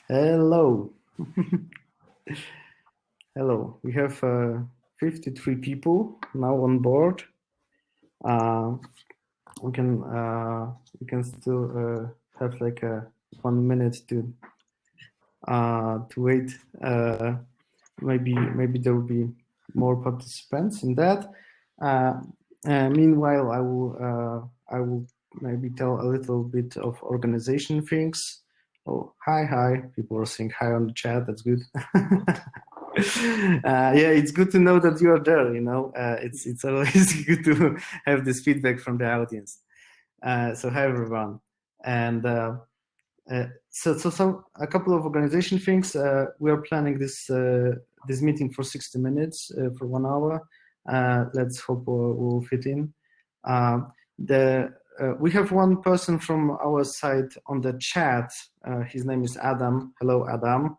Hello. Hello. We have 53 people now on board. We can still have like 1 minute to wait. Maybe there will be more participants in that. Meanwhile, I will maybe tell a little bit of organization things. Oh, hi. People are saying hi on the chat. That's good. Yeah, it's good to know that you are there. You know, it's always good to have this feedback from the audience. So hi everyone, and so a couple of organization things. We are planning this meeting for 60 minutes for 1 hour. Let's hope we'll fit in. We have one person from our side on the chat. His name is Adam. Hello, Adam.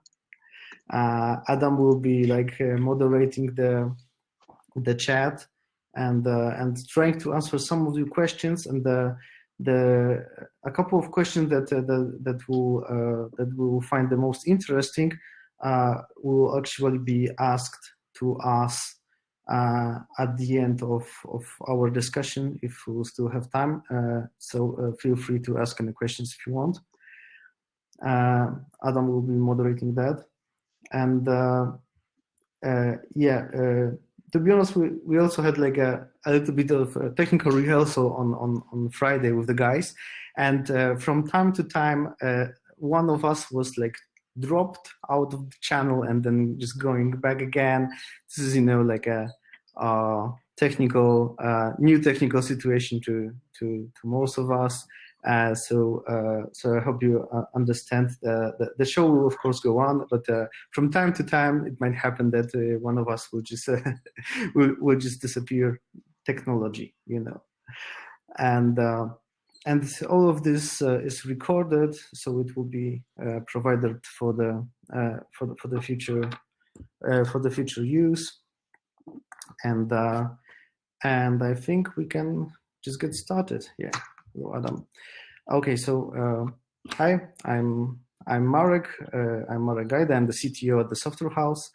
Adam will be like moderating the chat and trying to answer some of your questions, and a couple of questions that will find the most interesting will actually be asked to us at the end of our discussion, if we'll still have time. So feel free to ask any questions if you want. Adam will be moderating that. And to be honest, we also had like a little bit of a technical rehearsal on Friday with the guys. And from time to time, one of us was like dropped out of the channel and then just going back again. This is, you know, like a new technical situation to most of us. So I hope you understand. The show will of course go on, but from time to time it might happen that one of us will just will just disappear. Technology, you know, and all of this is recorded, so it will be provided for the future use. And I think we can just get started. Yeah. Hello, Adam. Okay, so hi, I'm Marek. I'm Marek Gajda. I'm the CTO at the Software House,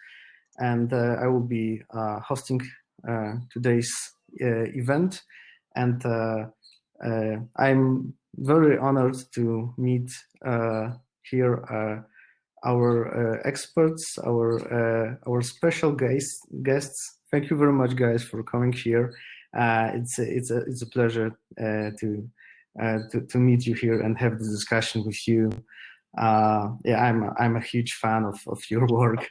and I will be hosting today's event. And I'm very honored to meet here our experts, our special guests. Thank you very much, guys, for coming here. It's a pleasure to meet you here and have this discussion with you. Yeah, I'm a huge fan of your work,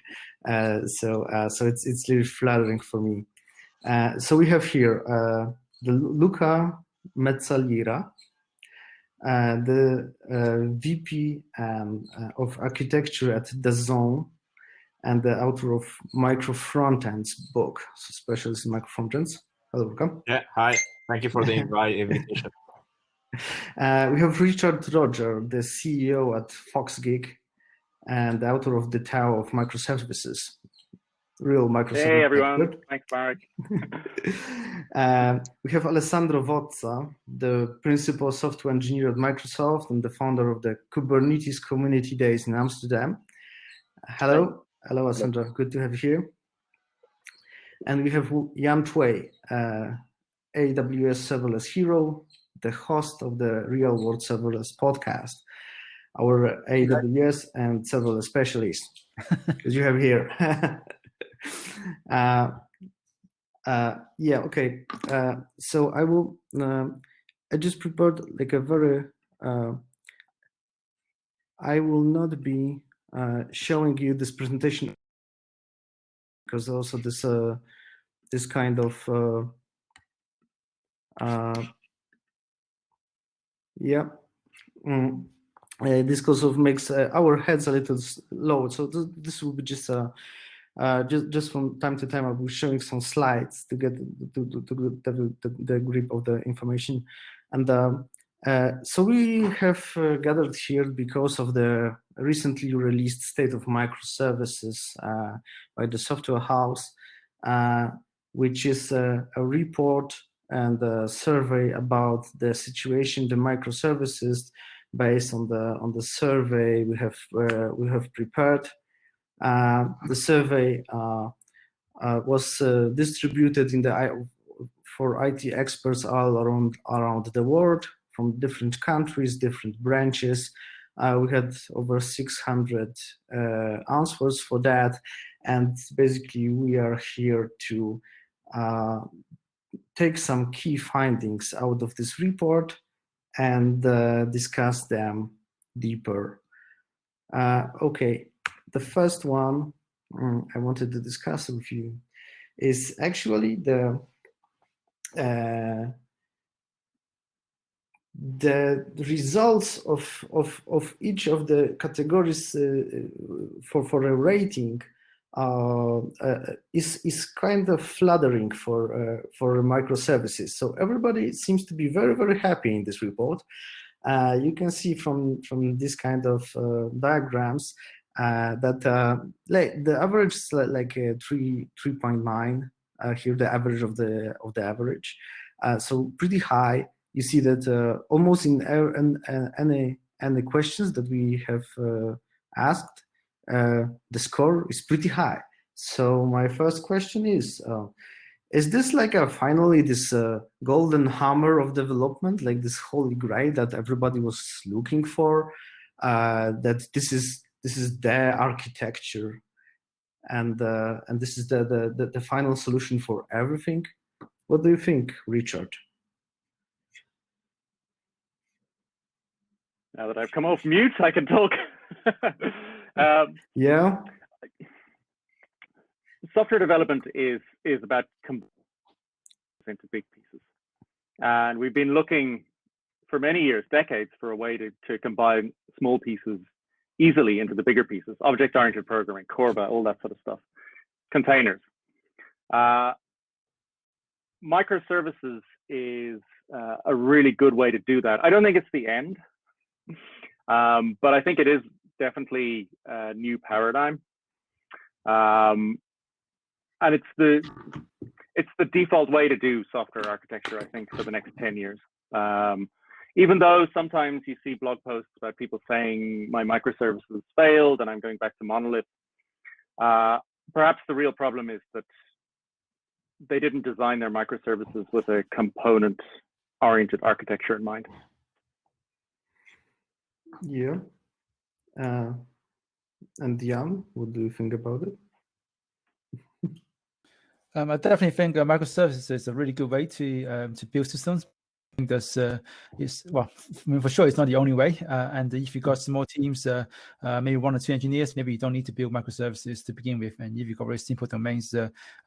so it's really flattering for me. So we have here the Luca Mezzalira, the VP of Architecture at DAZN, and the author of Micro-Frontends book, so specialist in Micro-Frontends. Hello, welcome. Yeah, hi. Thank you for the invitation. We have Richard Rodger, the CEO at Voxgig and the author of The Tower of Microservices. Real microservice. Hey, everyone. Thanks, Marek. We have Alessandro Vozza, the principal software engineer at Microsoft and the founder of the Kubernetes Community Days in Amsterdam. Hello. Hello, Alessandro. Good to have you here. And we have Yan Cui, AWS Serverless Hero, the host of the Real World Serverless podcast, our AWS and serverless specialist, because you have here. Yeah, okay. So I will. I just prepared like a very. I will not be showing you this presentation because also this kind of. Yeah. This kind of makes our heads a little low. So this will be just just from time to time. I'll be showing some slides to get the grip of the information, and so we have gathered here because of the recently released State of Microservices by the Software House, which is a report and a survey about the situation, the microservices based on the survey we have prepared. The survey was distributed for IT experts all around the world, from different countries, different branches. We had over 600 answers for that, and basically we are here to take some key findings out of this report and discuss them deeper. Okay, the first one I wanted to discuss with you is actually the results of each of the categories for a rating is kind of flattering for microservices. So everybody seems to be very, very happy in this report. You can see from this kind of diagrams that the average is like 3.9. Here the average of the average, so pretty high. You see that almost in any questions that we have asked, the score is pretty high. So my first question is this like finally this golden hammer of development, like this holy grail that everybody was looking for, that this is their architecture, and this is the final solution for everything? What do you think, Richard? Now that I've come off mute, I can talk. Yeah. Software development is about combining into big pieces, and we've been looking for many years, decades, for a way to combine small pieces easily into the bigger pieces. Object-oriented programming, Corba, all that sort of stuff. Containers. Microservices is a really good way to do that. I don't think it's the end, but I think it is definitely a new paradigm, and it's the default way to do software architecture, I think, for the next 10 years. Even though sometimes you see blog posts about people saying my microservices failed and I'm going back to Monolith, perhaps the real problem is that they didn't design their microservices with a component-oriented architecture in mind. Yeah. And Jan, what do you think about it? I definitely think microservices is a really good way to build systems. I think that's well, I mean, for sure it's not the only way. And if you've got small teams, maybe 1 or 2 engineers, maybe you don't need to build microservices to begin with. And if you've got very simple domains,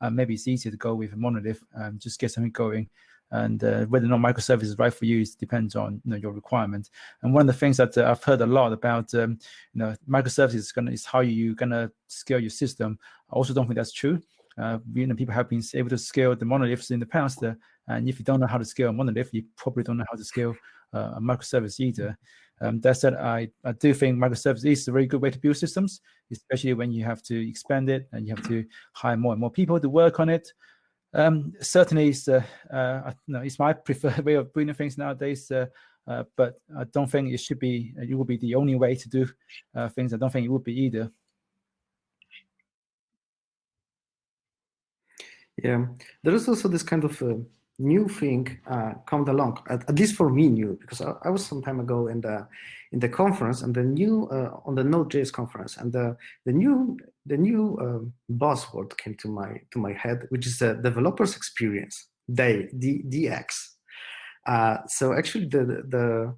maybe it's easier to go with a monolith, just get something going. And whether or not microservice is right for you depends on your requirement. And one of the things that I've heard a lot about, microservices is how you're gonna scale your system. I also don't think that's true. People have been able to scale the monoliths in the past, and if you don't know how to scale a monolith, you probably don't know how to scale a microservice either. That said, I do think microservice is a very good way to build systems, especially when you have to expand it and you have to hire more and more people to work on it. Certainly, it's my preferred way of doing things nowadays. But I don't think it will be the only way to do things. I don't think it would be either. Yeah, there is also this kind of new thing come along, at least for me new, because I was some time ago in the conference, and the new on the Node.js conference, and the new buzzword came to my head, which is the developers experience, DX. So actually the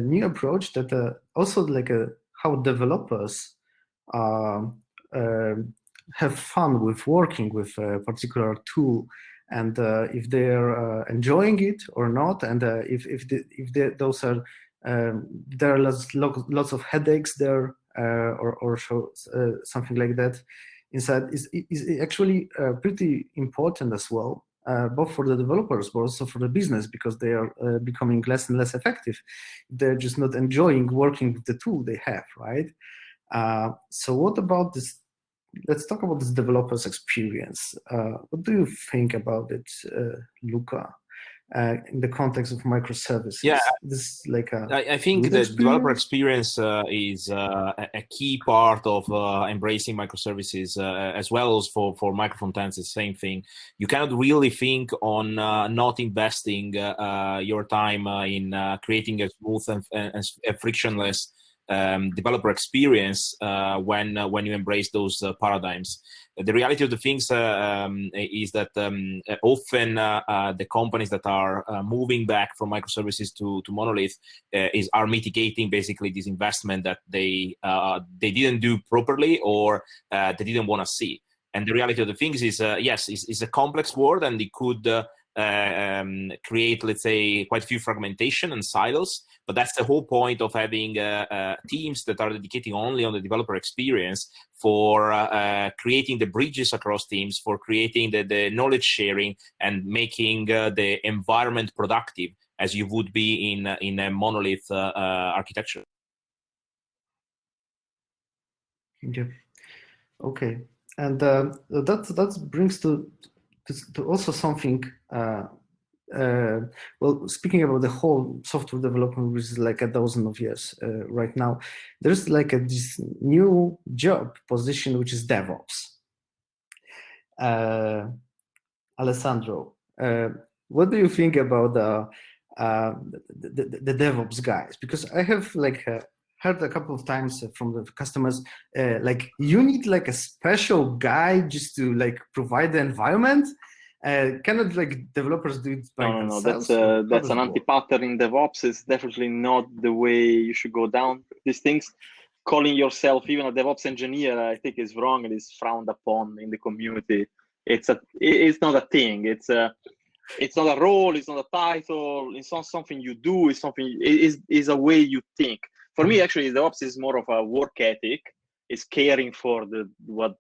new approach that also like how developers have fun with working with a particular tool, and if they're enjoying it or not, and if those are there are lots of headaches there, or something like that inside, is actually pretty important as well, both for the developers but also for the business, because they are becoming less and less effective. They're just not enjoying working with the tool they have, right? So what about this? Let's talk about this developer's experience. What do you think about it, Luca? in the context of microservices? Yeah, this is like a I think the developer experience is a key part of embracing microservices, as well as for micro-frontends, the same thing. You cannot really think on not investing your time in creating a smooth and frictionless developer experience when you embrace those paradigms. The reality of the things is that often the companies that are moving back from microservices to Monolith are mitigating basically this investment that they didn't do properly, or they didn't want to see. And the reality of the things is, yes, it's a complex world, and it could create, let's say, quite a few fragmentation and silos. But that's the whole point of having teams that are dedicating only on the developer experience, for creating the bridges across teams, for creating the knowledge sharing, and making the environment productive, as you would be in a monolith architecture. Yeah. Okay, and that brings to also something. Well, speaking about the whole software development, which is like a dozen of years right now, there's like this new job position, which is Devops. Alessandro, what do you think about the Devops guys? Because I have heard a couple of times from the customers, like you need like a special guy just to like provide the environment. Cannot like developers do it by themselves? No, that's an anti-pattern in DevOps. It's definitely not the way you should go down these things. Calling yourself even a DevOps engineer, I think, is wrong and is frowned upon in the community. It's not a thing. It's not a role. It's not a title. It's not something you do. It's something. It is a way you think. For me, actually, DevOps is more of a work ethic. It's caring for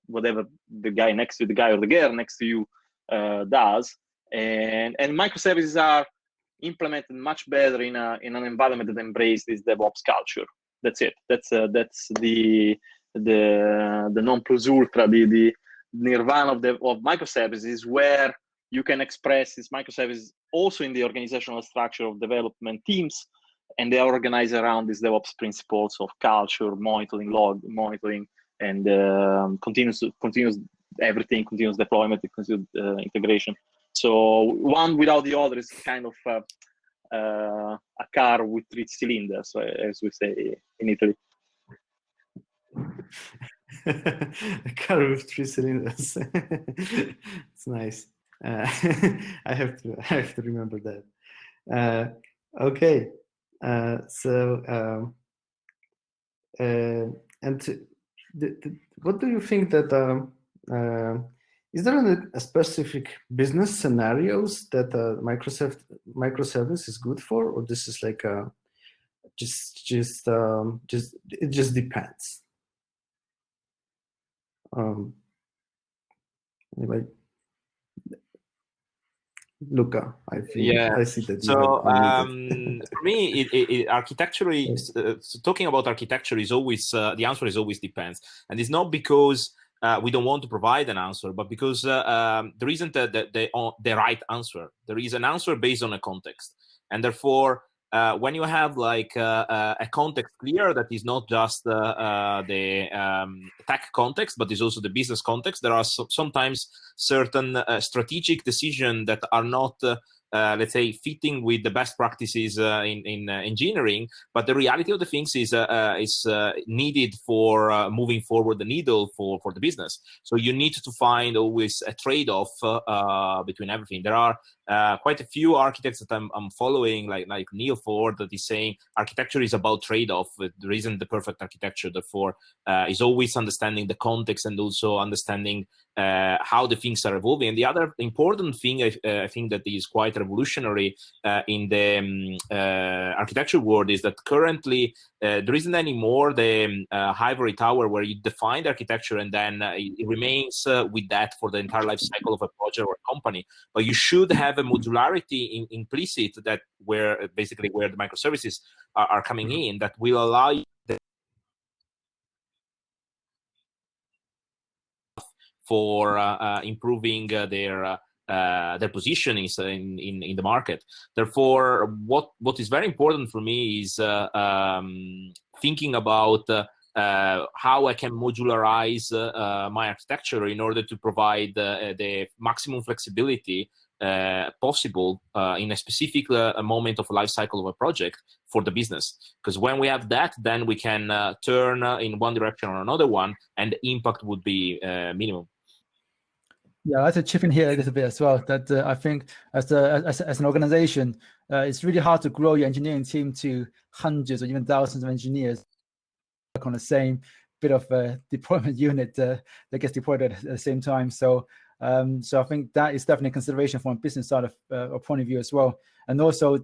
whatever the guy next to the guy or the girl next to you does, and microservices are implemented much better in an environment that embraces this DevOps culture. That's it. That's the non plus ultra, the nirvana of microservices, where you can express this microservices also in the organizational structure of development teams, and they are organized around these DevOps principles of culture, monitoring, log monitoring, and continuous everything, continuous deployment, continuous integration. So one without the other is kind of a car with 3 cylinders, as we say in Italy. A car with 3 cylinders. It's nice. I have to remember that. Okay. And what do you think that is there a specific business scenarios that microservice is good for, or this is like it just depends? Anyway, Luca, I think. Yeah. I see that. So for me, architecturally, talking about architecture is always the answer is always depends, and it's not because we don't want to provide an answer, but because there isn't the right answer. There is an answer based on a context, and therefore, when you have like a context clear that is not just the tech context, but is also the business context, there are sometimes certain strategic decisions that are not let's say, fitting with the best practices in engineering. But the reality of the things is needed for moving forward the needle for the business. So you need to find always a trade-off between everything. There are quite a few architects that I'm following, like Neil Ford, that is saying architecture is about trade-off. There isn't the perfect architecture. Therefore, is always understanding the context and also understanding how the things are evolving. And the other important thing I think that is quite revolutionary in the architecture world is that currently there isn't anymore the ivory tower where you define the architecture and then it remains with that for the entire life cycle of a project or a company. But you should have a modularity implicit that where basically where the microservices are coming in that will allow you for improving their their position is in the market. Therefore, what is very important for me is thinking about how I can modularize my architecture in order to provide the maximum flexibility possible in a specific moment of life cycle of a project for the business. Because when we have that, then we can turn in one direction or another one, and the impact would be minimum. Yeah, I'd like to chip in here a little bit as well. That I think as an organization, it's really hard to grow your engineering team to hundreds or even thousands of engineers work on the same bit of deployment unit that gets deployed at the same time. So I think that is definitely a consideration from a business side of point of view as well. And also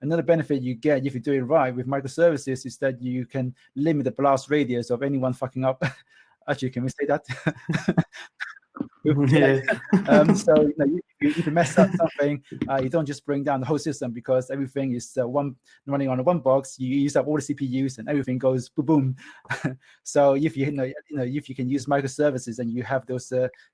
another benefit you get if you do it right with microservices is that you can limit the blast radius of anyone fucking up. Actually, can we say that? Yeah. So if you mess up something, you don't just bring down the whole system because everything is running on one box. You use up all the CPUs and everything goes boom boom. So if if you can use microservices and you have those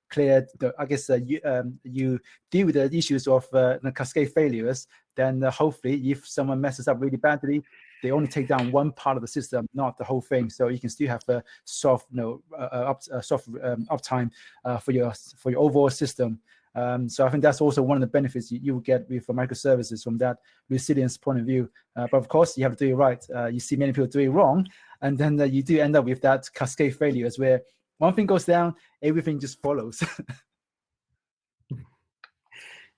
clear, I guess you deal with the issues of the cascade failures, then hopefully if someone messes up really badly, they only take down one part of the system, not the whole thing. So you can still have a soft uptime for your overall system. So I think that's also one of the benefits you will get with microservices from that resilience point of view. But of course, you have to do it right. You see many people do it wrong, and then you do end up with that cascade failures where one thing goes down, everything just follows.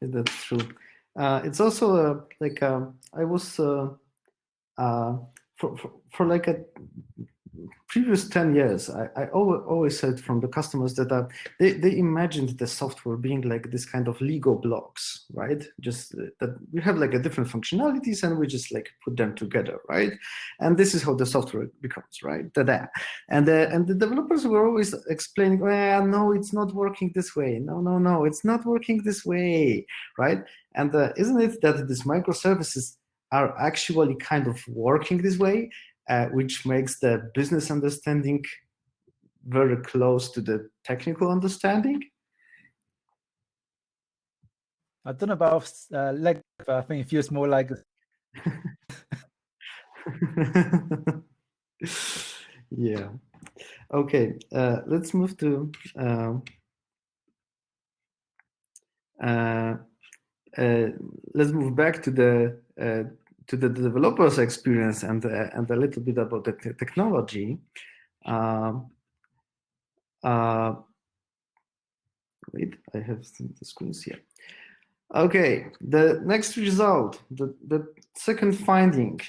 That's true. It's also like I was for like a previous 10 years, I always said from the customers that they imagined the software being like this kind of Lego blocks, right? Just that we have like a different functionalities and we just like put them together, right? And this is how the software becomes, right? Ta-da. And the developers were always explaining, well, no, it's not working this way. No, it's not working this way, right? And isn't it that these microservices are actually kind of working this way? Which makes the business understanding very close to the technical understanding. I don't know about leg, but I think it feels more like. Yeah. Okay. Let's move to. Let's move back to the developer's experience and a little bit about the technology. Wait, I have the screens here. Okay, the next result, the second finding,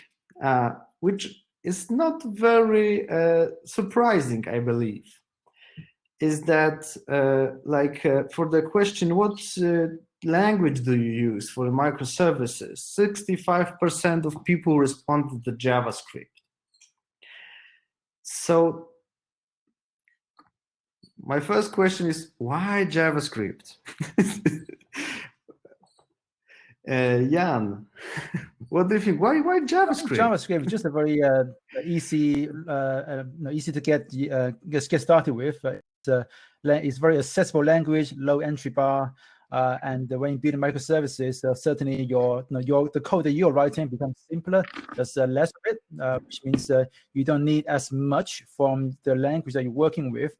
which is not very surprising, I believe, is that for the question, what language do you use for microservices? 65% of people responded to JavaScript. So my first question is, why JavaScript? Jan, what do you think? Why JavaScript? JavaScript is just a very easy to get started with. It's very accessible language, low entry bar, and when you build microservices, certainly the code that you're writing becomes simpler. There's less of it, which means you don't need as much from the language that you're working with.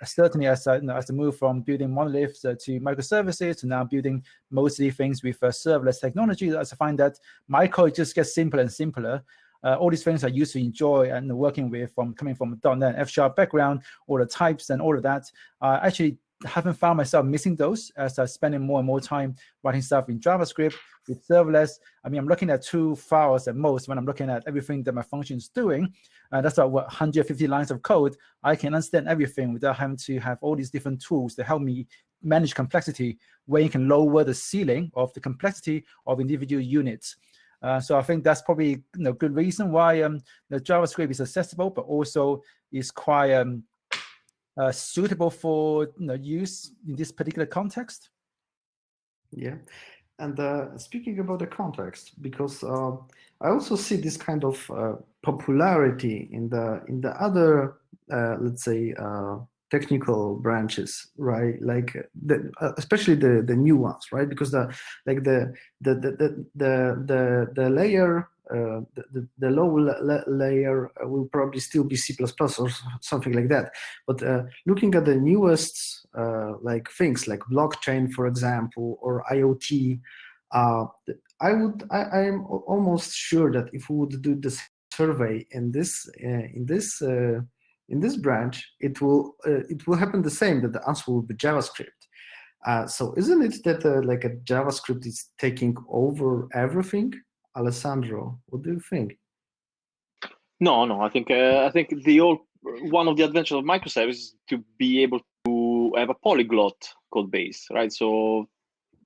Certainly, as I move from building monoliths to microservices to now building mostly things with serverless technology, I find that my code just gets simpler and simpler. All these things I used to enjoy and working with coming from a .NET F# background, all the types and all of that, actually haven't found myself missing those as I'm spending more and more time writing stuff in JavaScript with serverless. I mean, I'm looking at 2 files at most when I'm looking at everything that my function is doing. That's about 150 lines of code. I can understand everything without having to have all these different tools to help me manage complexity, where you can lower the ceiling of the complexity of individual units. So I think that's probably good reason why the JavaScript is accessible, but also is quite suitable for use in this particular context. Yeah, and speaking about the context, because I also see this kind of popularity in the other let's say technical branches, right? Like especially the new ones, right? Because the layer, the low layer will probably still be C++ or something like that. But looking at the newest like things like blockchain, for example, or IoT, I'm almost sure that if we would do this survey in this branch, it will happen the same, that the answer will be JavaScript. So isn't it that like a JavaScript is taking over everything? Alessandro, what do you think? No. I think one of the advantages of microservices is to be able to have a polyglot code base, right? So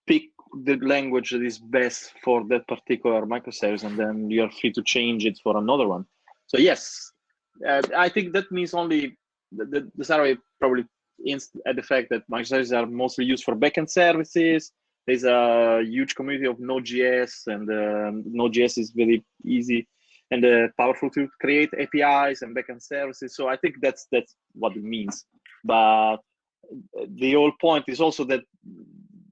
pick the language that is best for that particular microservice, and then you are free to change it for another one. So yes, I think that means only the survey probably hints at the fact that microservices are mostly used for backend services. There's a huge community of Node.js, and Node.js is very easy and powerful to create APIs and backend services. So I think that's what it means. But the whole point is also that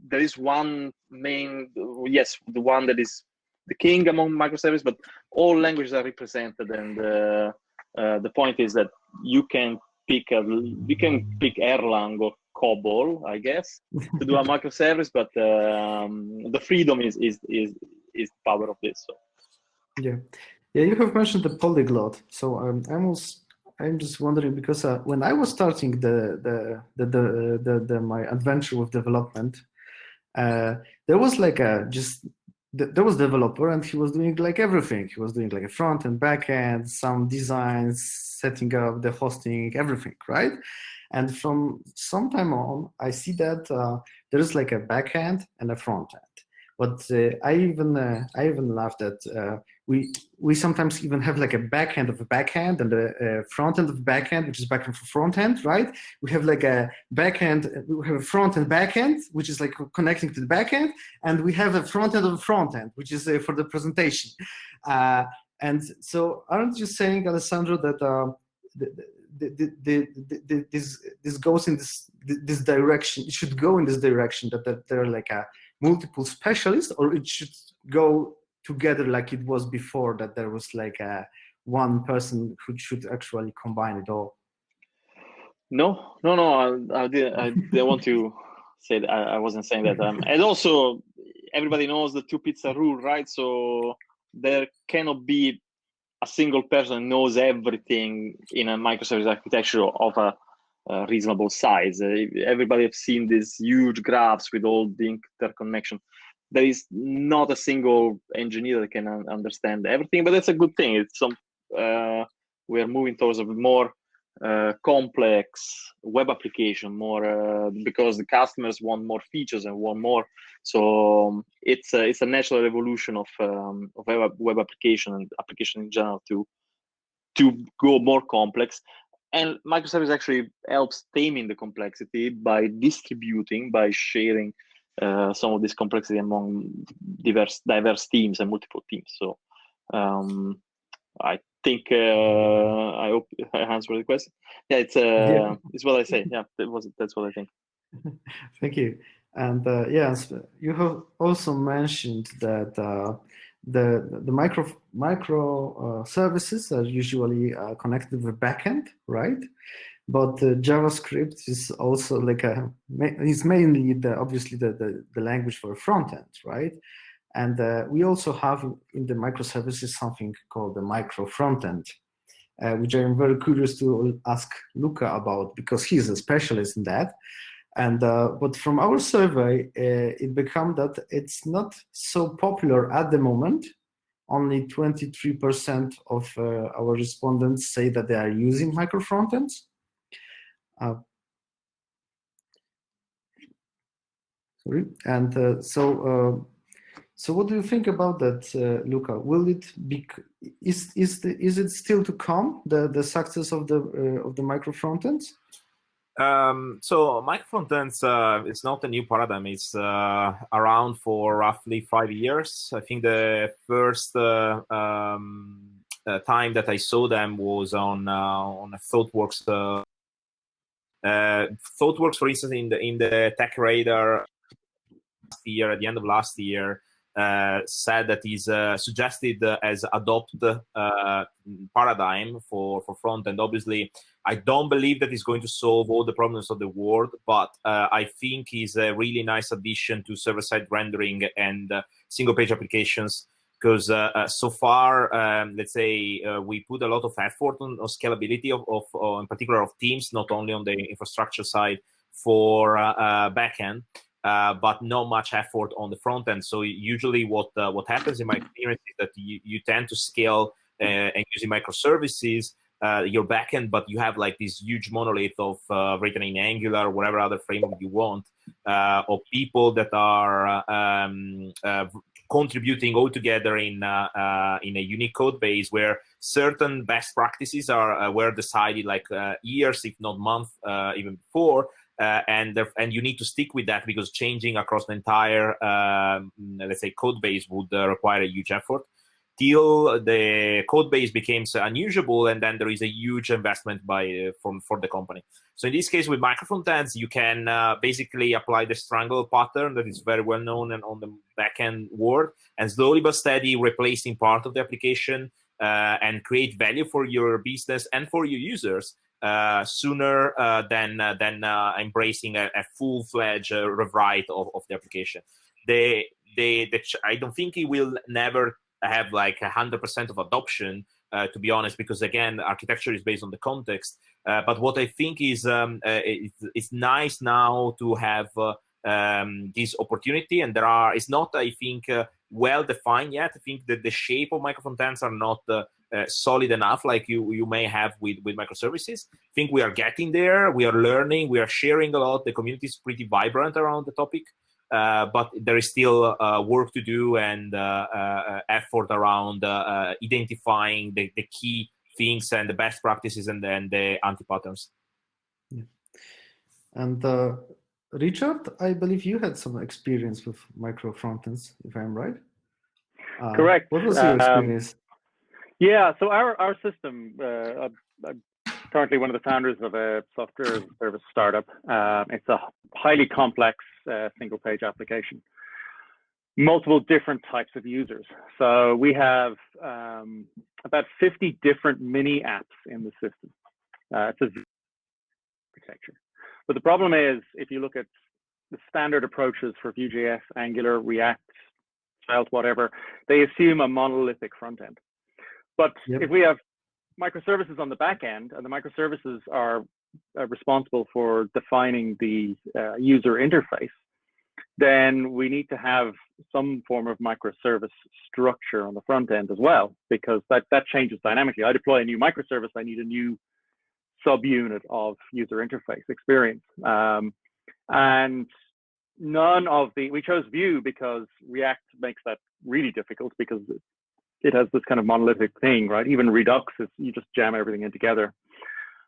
there is one main, yes, the one that is the king among microservices, but all languages are represented, and the point is that you can pick Erlang or COBOL, I guess, to do a microservice, but the freedom is the power of this. So yeah, you have mentioned the polyglot. So I'm just wondering, because when I was starting my adventure with development, there was like there was a developer, and he was doing like everything. He was doing like a front and back end, some designs, setting up the hosting, everything, right? And from some time on, I see that there is like a back end and a front end. But I even laughed at we sometimes even have like a back end of a back end and a front end of a back end, which is back end for front end, right? We have like a back end, we have a front and back end, which is like connecting to the back end, and we have a front end of a front end, which is for the presentation. And so, aren't you saying, Alessandro, that this goes in this direction? It should go in this direction, that there are like a multiple specialists, or it should go together like it was before, that there was like a one person who should actually combine it all? No, I didn't want to say that. I wasn't saying that. And also, everybody knows the two pizza rule, right? So there cannot be a single person who knows everything in a microservice architecture of a reasonable size. Everybody has seen these huge graphs with all the interconnection. There is not a single engineer that can understand everything, but that's a good thing. It's we are moving towards a more complex web application, more because the customers want more features and want more. So it's a natural evolution of web application and application in general to go more complex. And microservice actually helps taming the complexity by distributing, by sharing some of this complexity among diverse teams and multiple teams. So I think I hope I answered the question. Yeah, it's what I say. Yeah, that's what I think. Thank you. And yes, you have also mentioned that the micro services are usually connected with backend, right? But JavaScript is also like is mainly obviously the language for front end, right? And we also have in the microservices something called the Micro-Frontend, which I'm very curious to ask Luca about, because he's a specialist in that. And but from our survey, it became that it's not so popular at the moment. Only 23% of our respondents say that they are using micro-frontends. Sorry, and so what do you think about that, Luca? Will it be? Is it still to come, the success of the micro-frontends? So micro-frontends it's not a new paradigm. It's around for roughly 5 years. I think the first time that I saw them was on a ThoughtWorks ThoughtWorks, for instance, in the Tech Radar last year, at the end of last year, said that he's suggested as adopt paradigm for front end. Obviously, I don't believe that it's going to solve all the problems of the world, but I think he's a really nice addition to server-side rendering and single-page applications. Because so far, let's say, we put a lot of effort on scalability of in particular of teams, not only on the infrastructure side for backend, but not much effort on the front end. So usually what happens in my experience is that you tend to scale and using microservices, your backend, but you have like this huge monolith of written in Angular or whatever other framework you want, of people that are contributing all together in a unique code base where certain best practices were decided like years, if not months, even before, and you need to stick with that because changing across the entire, let's say, code base would require a huge effort. Till the code base becomes unusable, and then there is a huge investment for the company. So in this case, with Micro-Frontends, you can basically apply the strangle pattern that is very well known and on the backend world, and slowly but steady replacing part of the application and create value for your business and for your users sooner than embracing a full-fledged rewrite of the application. I don't think it will never have like 100% of adoption, to be honest, because again, architecture is based on the context. But what I think is it's nice now to have this opportunity, and it's not, I think, well defined yet. I think that the shape of Micro-Frontends are not solid enough, like you may have with microservices. I think we are getting there. We are learning. We are sharing a lot. The community is pretty vibrant around the topic. But there is still work to do and effort around identifying the key things and the best practices and then the anti-patterns. Yeah. And Richard, I believe you had some experience with Micro-Frontends, if I'm right. Correct. What was your experience? Yeah, so our system, I'm currently one of the founders of a software service startup. It's a highly complex single-page application, multiple different types of users. So we have about 50 different mini apps in the system. It's a architecture. But the problem is, if you look at the standard approaches for Vue.js, Angular, React, Svelte, whatever, they assume a monolithic front end. But if we have microservices on the back end, and the microservices are responsible for defining the user interface, then we need to have some form of microservice structure on the front end as well, because that changes dynamically. I deploy a new microservice, I need a new subunit of user interface experience. And we chose Vue because React makes that really difficult, because it has this kind of monolithic thing, right? Even Redux is, you just jam everything in together.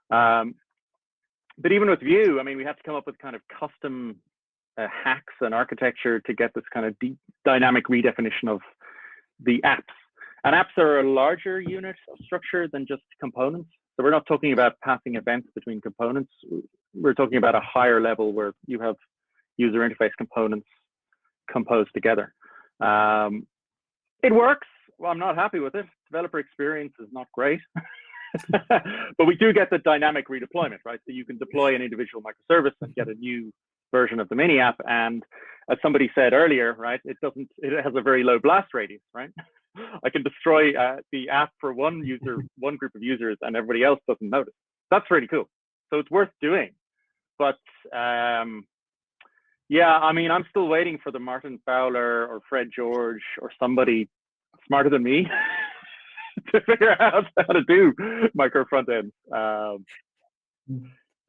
But even with Vue, I mean, we have to come up with kind of custom hacks and architecture to get this kind of deep dynamic redefinition of the apps. And apps are a larger unit of structure than just components. So we're not talking about passing events between components. We're talking about a higher level where you have user interface components composed together. It works. Well, I'm not happy with it. Developer experience is not great. But we do get the dynamic redeployment, right? So you can deploy an individual microservice and get a new version of the mini app. And as somebody said earlier, right, it has a very low blast radius, right? I can destroy the app for one group of users, and everybody else doesn't notice. That's really cool. So it's worth doing. But yeah, I mean, I'm still waiting for the Martin Fowler or Fred George or somebody smarter than me to figure out how to do micro-frontends.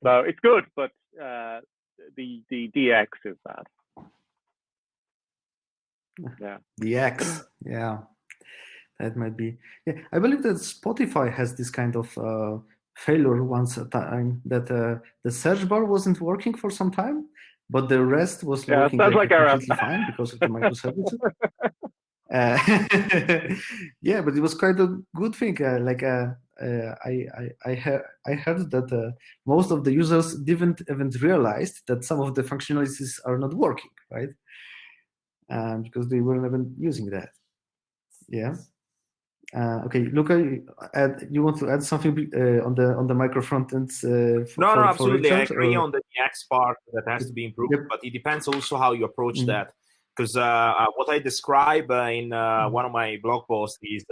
So it's good, but the DX is bad. Yeah. DX, yeah, that might be. Yeah, I believe that Spotify has this kind of failure once a time, that the search bar wasn't working for some time, but the rest was working completely fine because of the microservices. Yeah, but it was quite a good thing. I heard that most of the users didn't even realize that some of the functionalities are not working, right? Because they weren't even using that. Yeah. Okay, Luca, you want to add something on the micro-frontends? No, absolutely. I Richard, agree or? on the UX part that has to be improved, Yep. but it depends also how you approach that. Because what I describe in one of my blog posts is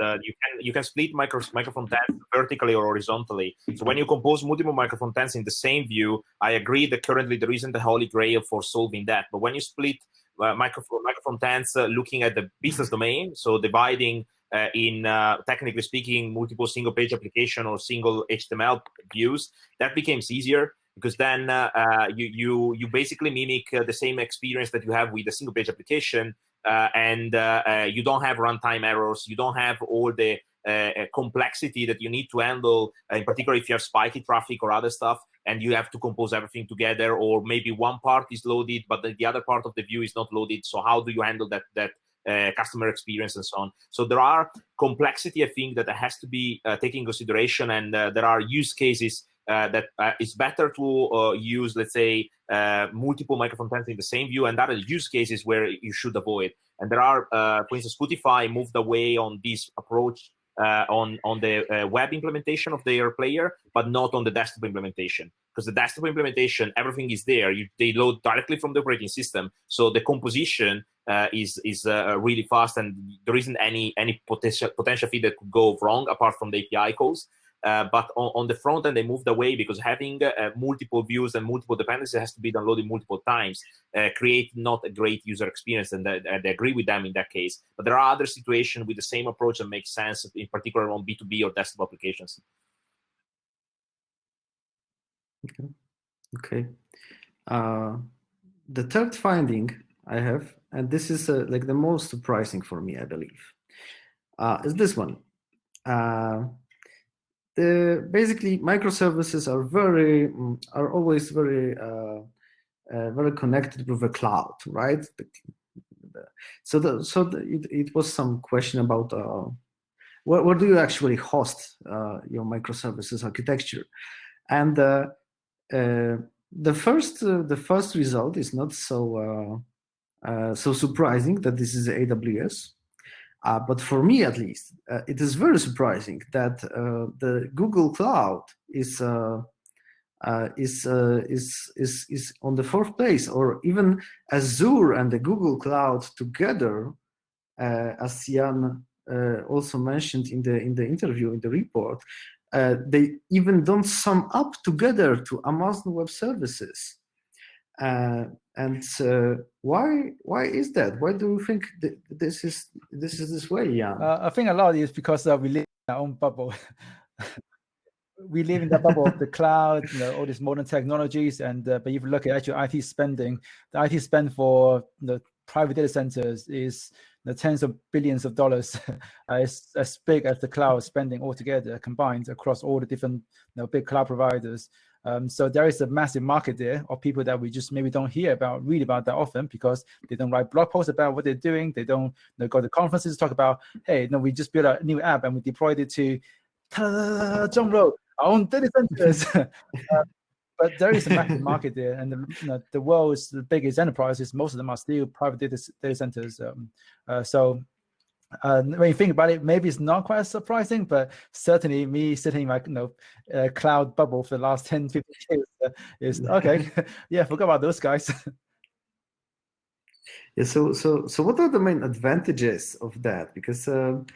you can split micro-frontends vertically or horizontally. So when you compose multiple micro-frontends in the same view, I agree that currently there isn't a holy grail for solving that. But when you split micro-frontends looking at the business domain, so dividing in technically speaking multiple single-page application or single HTML views, that becomes easier. Because then you basically mimic the same experience that you have with a single page application, and you don't have runtime errors. You don't have all the complexity that you need to handle, in particular if you have spiky traffic or other stuff, and you have to compose everything together, or maybe one part is loaded, but the other part of the view is not loaded. So how do you handle that customer experience and so on? So there are complexity, I think, that has to be taken in consideration, and there are use cases that it's better to use, let's say, multiple micro-frontends in the same view, and that are use cases where you should avoid. And there are, for instance, Spotify moved away on this approach on the web implementation of their player, but not on the desktop implementation. Because the desktop implementation, everything is there. They load directly from the operating system, so the composition is really fast, and there isn't any potential feed that could go wrong apart from the API calls. But on the front end, they moved away because having multiple views and multiple dependencies has to be downloaded multiple times, create not a great user experience, and I agree with them in that case. But there are other situations with the same approach that make sense, in particular on B2B or desktop applications. Okay. The third finding I have, and this is like the most surprising for me, I believe, is this one. Basically, microservices are always very connected with the cloud, right? So it was some question about where do you actually host your microservices architecture, and the first result is not so surprising that this is AWS. But for me, at least, it is very surprising that the Google Cloud is on the fourth place, or even Azure and the Google Cloud together, as Jan also mentioned in the interview, in the report, they even don't sum up together to Amazon Web Services. And why is that? Why do you think this is this way, Jan? I think a lot of it is because we live in our own bubble. We live in the bubble of the cloud, all these modern technologies, and but if you look at actual IT spending, the IT spend for the private data centers is tens of billions of dollars. It's as big as the cloud spending altogether combined across all the different big cloud providers. So there is a massive market there of people that we just maybe don't read about that often, because they don't write blog posts about what they're doing. They don't go to conferences to talk about, hey, we just built a new app and we deployed it to John Road, our own data centers. But there is a massive market there, and the world's biggest enterprises, most of them are still private data centers. So when you think about it, maybe it's not quite surprising, but certainly me sitting in my cloud bubble for the last 10, 15 years is okay. Yeah, forgot about those guys. Yeah. So what are the main advantages of that? Because of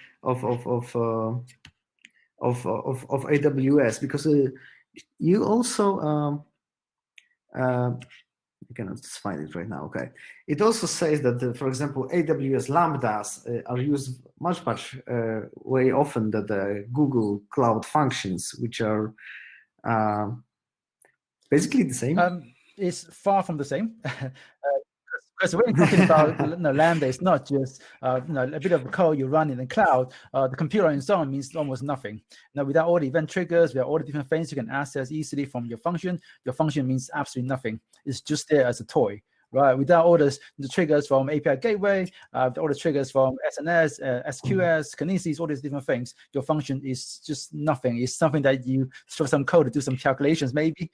AWS, because you also I cannot find it right now. Okay, it also says that, for example, AWS Lambdas are used much way often than the Google Cloud Functions, which are basically the same. It's far from the same. Because when you're talking about Lambda, it's not just a bit of code you run in the cloud. The computer and so on means almost nothing. Now, without all the event triggers, without all the different things you can access easily from your function means absolutely nothing. It's just there as a toy. right? Without all the triggers from API gateway, all the triggers from SNS, SQS, Kinesis, all these different things, your function is just nothing. It's something that you throw some code to do some calculations, maybe.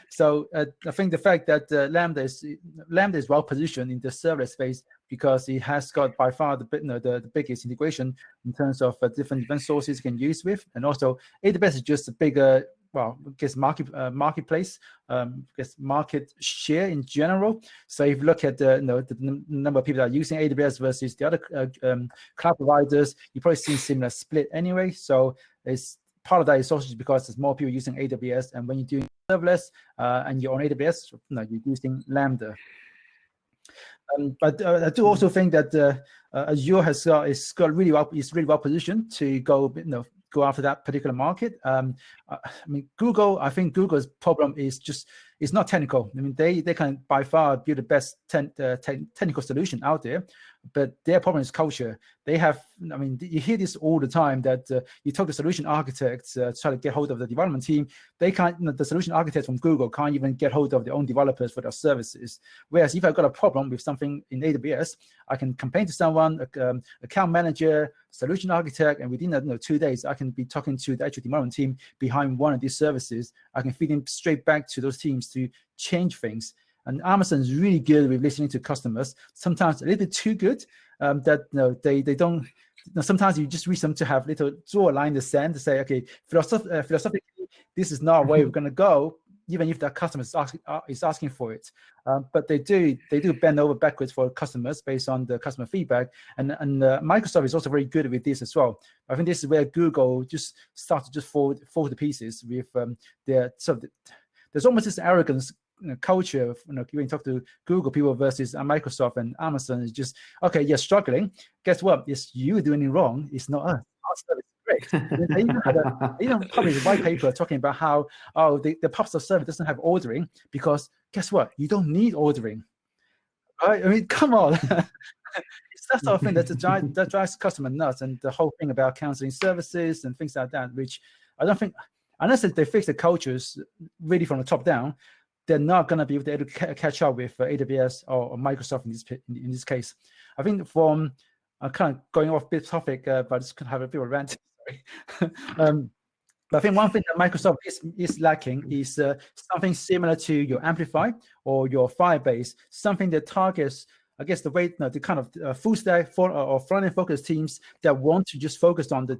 So I think the fact that Lambda is well positioned in the serverless space because it has got by far the biggest integration in terms of different event sources you can use with, and also AWS is just a bigger, well, I guess marketplace, I guess market share in general. So if you look at the number of people that are using AWS versus the other cloud providers, you probably see a similar split anyway. So it's part of that is also because there's more people using AWS, and when you're doing serverless and you're on AWS, you're using Lambda. But I do also think that Azure is really well positioned to go after that particular market. I mean, I think Google's problem is it's not technical. I mean, they can by far build the best technical solution out there, but their problem is culture. They have, I mean, you hear this all the time that you talk to solution architects, try to get hold of the development team. They can't, the solution architects from Google can't even get hold of their own developers for their services. Whereas if I've got a problem with something in AWS, I can complain to someone, account manager, solution architect, and within 2 days, I can be talking to the actual development team behind one of these services. I can feed them straight back to those teams to change things. And Amazon is really good with listening to customers, sometimes a little bit too good, that they don't. Sometimes you just reach them to have draw a line in the sand to say, okay, philosophically, this is not where we're going to go, even if the customer is asking for it. But they do bend over backwards for customers based on the customer feedback. And Microsoft is also very good with this as well. I think this is where Google just starts to just fall to pieces with there's almost this arrogance culture. When you talk to Google people versus Microsoft and Amazon, is just, okay, you're struggling. Guess what? It's you doing it wrong. It's not us. Our service is great. They even published a white paper talking about how the PubSub service doesn't have ordering because guess what? You don't need ordering. Right? I mean, come on. It's that sort of thing that drives customer nuts, and the whole thing about canceling services and things like that, which I don't think, unless they fix the cultures really from the top down, they're not going to be able to catch up with AWS or Microsoft in this case. I think from kind of going off bit topic, but I just kind of have a bit of a rant. Sorry. But I think one thing that Microsoft is lacking is something similar to your Amplify or your Firebase, something that targets, I guess, the kind of full stack or front-end focused teams that want to just focus on the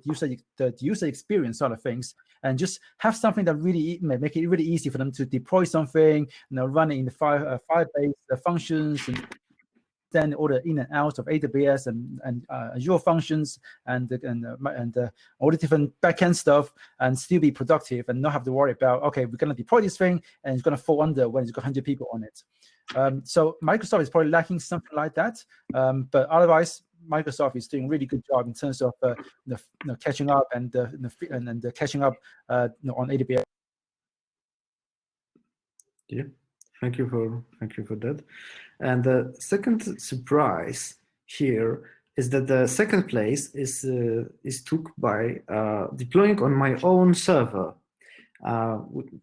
user experience side of things, and just have something that really make it really easy for them to deploy something, run it in the Firebase functions, and then all the in and out of AWS and Azure functions and all the different backend stuff, and still be productive and not have to worry about, okay, we're going to deploy this thing and it's going to fall under when it's got 100 people on it. So Microsoft is probably lacking something like that, but otherwise Microsoft is doing a really good job in terms of catching up and catching up on AWS. Yeah, thank you for that. And the second surprise here is that the second place is took by deploying on my own server,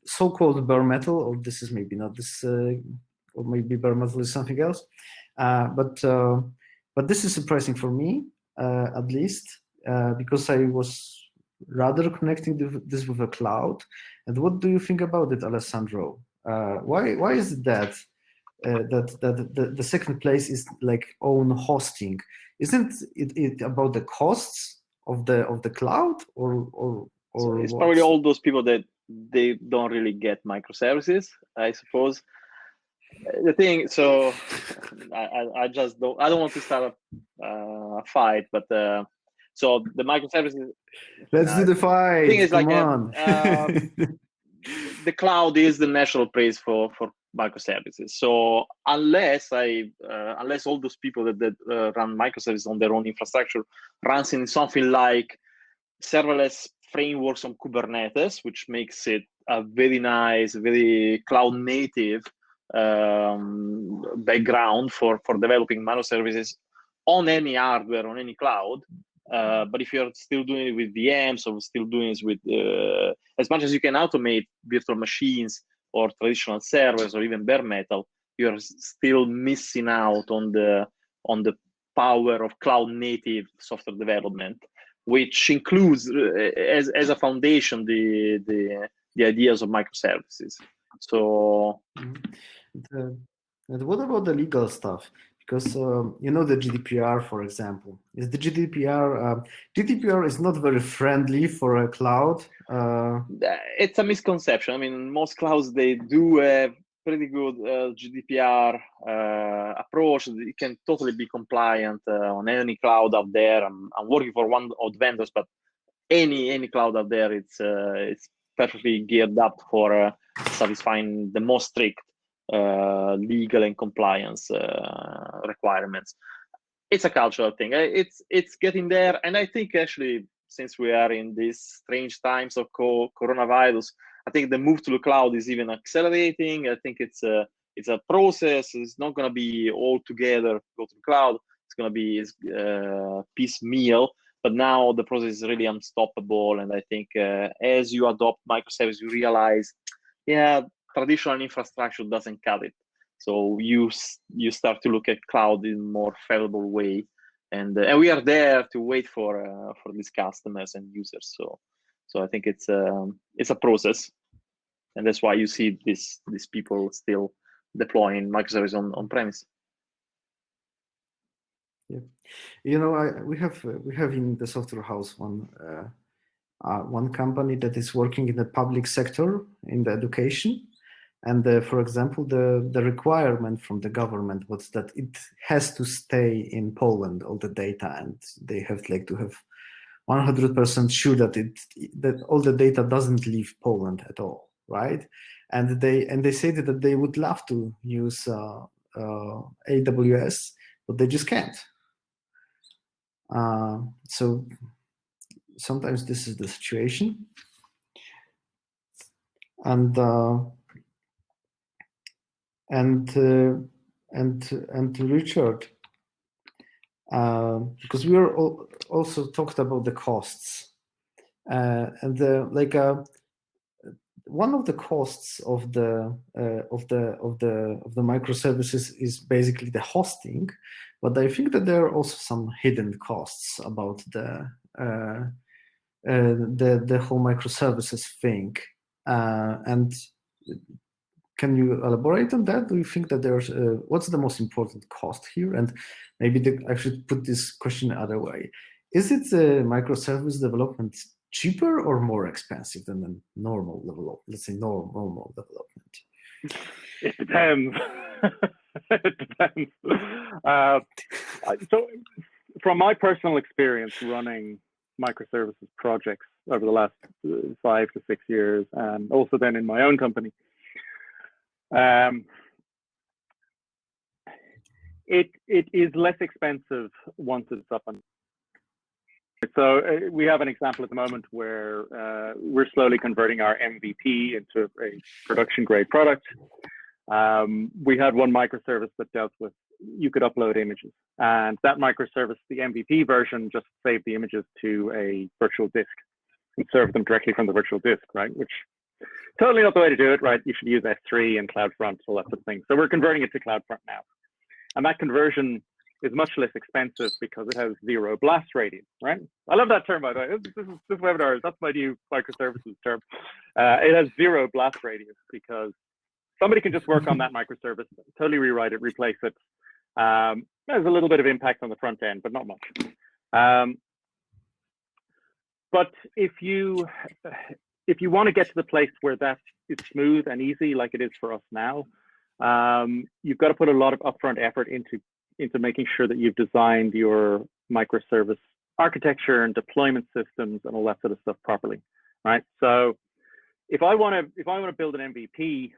so-called bare metal, or this is maybe not this, or maybe bare metal is something else, but this is surprising for me, at least, because I was rather connecting this with a cloud. And what do you think about it, Alessandro? Why is it that the second place is like own hosting? Isn't it about the costs of the cloud, or so it's probably all those people that they don't really get microservices, I suppose. The thing, so I just don't want to start a fight, but so the microservices. Let's do the fight. The thing is, Come like on. The cloud is the natural place for microservices. So unless all those people that run microservices on their own infrastructure runs in something like serverless frameworks on Kubernetes, which makes it a very nice, very cloud native background for developing microservices on any hardware, on any cloud. But if you're still doing it with VMs or still doing it with, as much as you can automate virtual machines or traditional servers or even bare metal, you're still missing out on the power of cloud native software development, which includes as a foundation the ideas of microservices. So, and what about the legal stuff? Because you know, the GDPR, for example, is the GDPR is not very friendly for a cloud. It's a misconception. I mean, most clouds, they do have pretty good GDPR approach. It can totally be compliant on any cloud out there. I'm working for one of the vendors, but any cloud out there, it's perfectly geared up for satisfying the most strict legal and compliance requirements. It's a cultural thing. It's getting there, and I think actually, since we are in these strange times of coronavirus, I think the move to the cloud is even accelerating. I think it's a process. It's not going to be all together go to the cloud. It's going to be piecemeal. But now the process is really unstoppable. And I think as you adopt microservices, you realize, yeah, traditional infrastructure doesn't cut it. So you start to look at cloud in a more favorable way. And we are there to wait for these customers and users. So I think it's a process, and that's why you see these people still deploying microservices on premise. Yeah, you know, we have in the software house one company that is working in the public sector in the education, and for example, the requirement from the government was that it has to stay in Poland, all the data, and they have to have 100% sure that all the data doesn't leave Poland at all, right? And they said that they would love to use AWS, but they just can't. So sometimes this is the situation, and Richard, because we are also talked about the costs, and one of the costs of the microservices is basically the hosting, but I think that there are also some hidden costs about the whole microservices thing. And can you elaborate on that? Do you think that there's what's the most important cost here? And maybe I should put this question the other way: is it microservice development cheaper or more expensive than a normal development? Let's say normal development. It depends. It depends. So, from my personal experience running microservices projects over the last 5 to 6 years, and also then in my own company, it is less expensive once it's up and. So we have an example at the moment where we're slowly converting our MVP into a production grade product. We had one microservice that dealt with, you could upload images, and that microservice, the MVP version, just saved the images to a virtual disk and served them directly from the virtual disk, right? Which totally not the way to do it, right? You should use S3 and CloudFront, all that sort of thing. So we're converting it to CloudFront now. And that conversion is much less expensive because it has 0 blast radius, right? I love that term, by the way. This webinar, that's my new microservices term. It has 0 blast radius because somebody can just work on that microservice, totally rewrite it, replace it. There's a little bit of impact on the front end, but not much. But if you want to get to the place where that is smooth and easy, like it is for us now, you've got to put a lot of upfront effort into making sure that you've designed your microservice architecture and deployment systems and all that sort of stuff properly, right? So if I want to build an MVP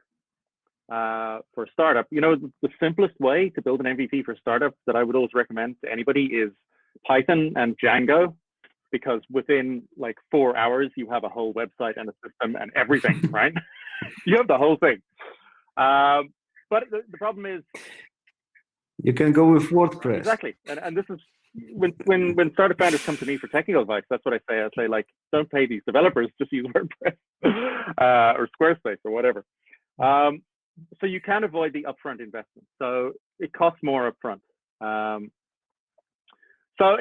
for a startup, you know, the simplest way to build an MVP for a startup that I would always recommend to anybody is Python and Django, because within like 4 hours, you have a whole website and a system and everything, right? You have the whole thing. But the problem is, you can go with WordPress. Exactly, and this is when startup founders come to me for technical advice. That's what I say. I say, like, don't pay these developers, just use WordPress or Squarespace or whatever. So you can avoid the upfront investment. So it costs more upfront. So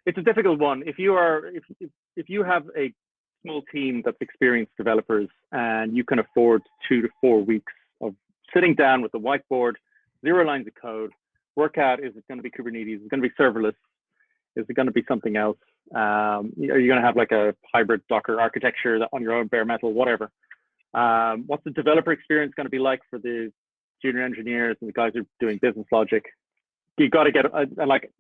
it's a difficult one. If you have a small team that's experienced developers and you can afford 2 to 4 weeks of sitting down with the whiteboard, 0 lines of code, work out, is it going to be Kubernetes? Is it going to be serverless? Is it going to be something else? Are you going to have like a hybrid Docker architecture on your own bare metal, whatever? What's the developer experience going to be like for the junior engineers and the guys who are doing business logic? You got to get, like,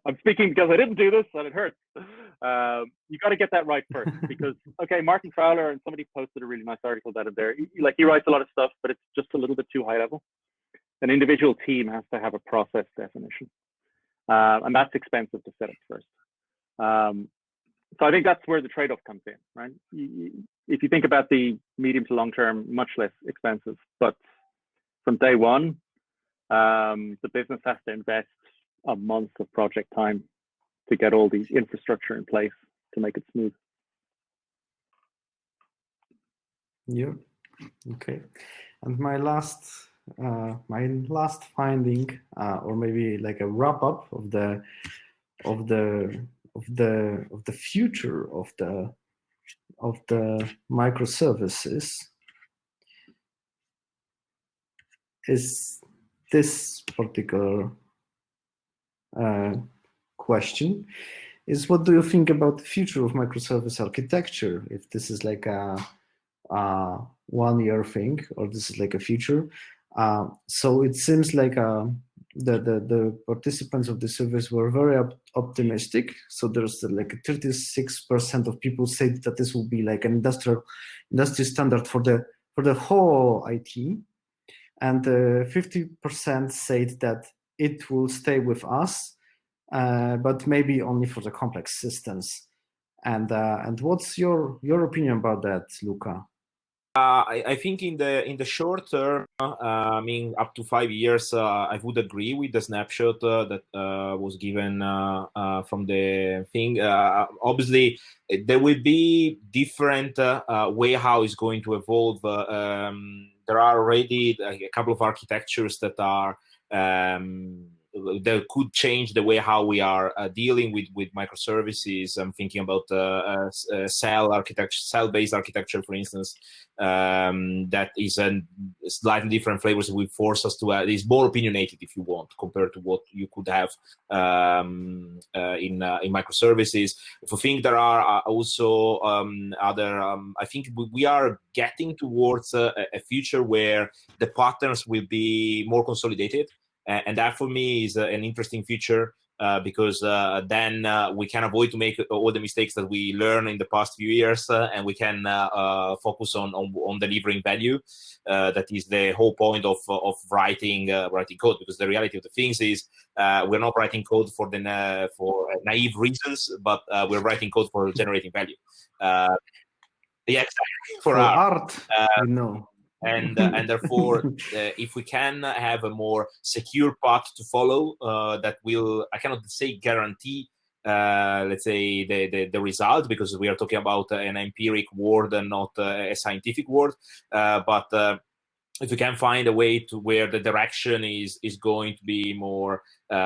I'm speaking because I didn't do this and it hurts. You got to get that right first, because, okay, Martin Fowler, and somebody posted a really nice article about it there. He writes a lot of stuff, but it's just a little bit too high level. An individual team has to have a process definition. And that's expensive to set up first. So I think that's where the trade-off comes in, right? If you think about the medium to long term, much less expensive, but from day one, the business has to invest a month of project time to get all the infrastructure in place to make it smooth. Yeah. Okay. And my last finding, or maybe like a wrap up of the future of the microservices is this particular question, is what do you think about the future of microservice architecture? If this is like a 1-year thing, or this is like a future. So it seems like the participants of the surveys were very optimistic. So there's like 36% of people said that this will be like an industry standard for the whole IT, and 50% said that it will stay with us, but maybe only for the complex systems. And what's your opinion about that, Luca? I think in the short term, I mean, up to 5 years, I would agree with the snapshot that was given from the thing. Obviously, there will be different way how it's going to evolve. There are already a couple of architectures that are that could change the way how we are dealing with microservices. I'm thinking about cell-based architecture, for instance, that is a slightly different flavors. Will force us to is more opinionated, if you want, compared to what you could have in microservices. I think there are also other. I think we are getting towards a future where the patterns will be more consolidated. And that for me is an interesting feature because then we can avoid to make all the mistakes that we learned in the past few years, and we can focus on delivering value. That is the whole point of writing code, because the reality of the things is we're not writing code for naive reasons, but we're writing code for generating value. Yeah, exactly. For art, you know. And therefore, if we can have a more secure path to follow, that will, I cannot say guarantee, let's say the result, because we are talking about an empiric word and not a scientific word. But if we can find a way to where the direction is going to be more